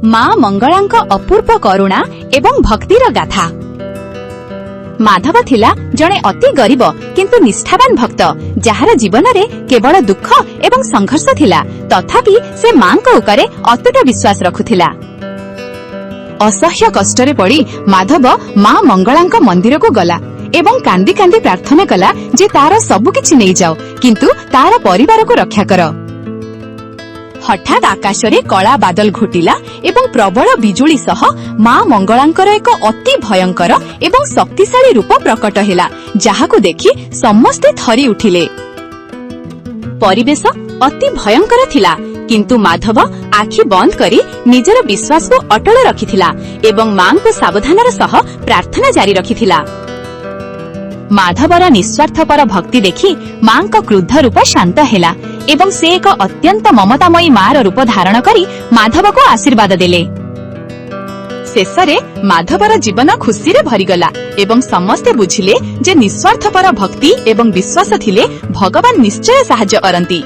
ମା ମଙ୍ଗଳାଙ୍କ ଅପୂର୍ବ କରୁଣା ଏବଂ ଭକ୍ତିର ଗାଥା। ମାଧବ ଥିଲା ଜଣେ ଅତି ଗରିବ କିନ୍ତୁ ନିଷ୍ଠାବାନ ଭକ୍ତ, ଯାହାର ଜୀବନରେ କେବଳ ଦୁଃଖ ଏବଂ ସଂଘର୍ଷ ଥିଲା। ତଥାପି ସେ ମାଙ୍କ ଉପରେ ଅତୁଟ ବିଶ୍ୱାସ ରଖୁଥିଲା। ଅସହ୍ୟ କଷ୍ଟରେ ପଡ଼ି ମାଧବ ମା ମଙ୍ଗଳାଙ୍କ ମନ୍ଦିରକୁ ଗଲା ଏବଂ କାନ୍ଦି କାନ୍ଦି ପ୍ରାର୍ଥନା କଲା ଯେ ତାର ସବୁକିଛି ନେଇଯାଅ, କିନ୍ତୁ ତାର ପରିବାରକୁ ରକ୍ଷା କର। ହଠାତ୍ ଆକାଶରେ କଳା ବାଦଲ ଘୋଟିଲା ଏବଂ ପ୍ରବଳ ବିଜୁଳି ସହ ମା ମଙ୍ଗଳାଙ୍କର ଏକ ଅତି ଭୟଙ୍କର ଏବଂ ଶକ୍ତିଶାଳୀ ରୂପ ପ୍ରକଟ ହେଲା, ଯାହାକୁ ଦେଖି ସମସ୍ତେ ଥରି ଉଠିଲେ। ପରିବେଶ ଅତି ଭୟଙ୍କର ଥିଲା, କିନ୍ତୁ ମାଧବ ଆଖି ବନ୍ଦ କରି ନିଜର ବିଶ୍ୱାସକୁ ଅଟଳ ରଖିଥିଲା ଏବଂ ମାଙ୍କୁ ସାବଧାନର ସହ ପ୍ରାର୍ଥନା ଜାରି ରଖିଥିଲା। ମାଧବର ନିଃସ୍ୱାର୍ଥପର ଭକ୍ତି ଦେଖି ମାଙ୍କ କ୍ରୁଦ୍ଧ ରୂପ ଶାନ୍ତ ହେଲା ଏବଂ ସେ ଏକ ଅତ୍ୟନ୍ତ ମମତାମୟୀ ମାର ରୂପ ଧାରଣ କରି ମାଧବକୁ ଆଶୀର୍ବାଦ ଦେଲେ। ଶେଷରେ ମାଧବର ଜୀବନ ଖୁସିରେ ଭରିଗଲା ଏବଂ ସମସ୍ତେ ବୁଝିଲେ ଯେ ନିଃସ୍ୱାର୍ଥପର ଭକ୍ତି ଏବଂ ବିଶ୍ୱାସ ଥିଲେ ଭଗବାନ ନିଶ୍ଚୟ ସାହାଯ୍ୟ କରନ୍ତି।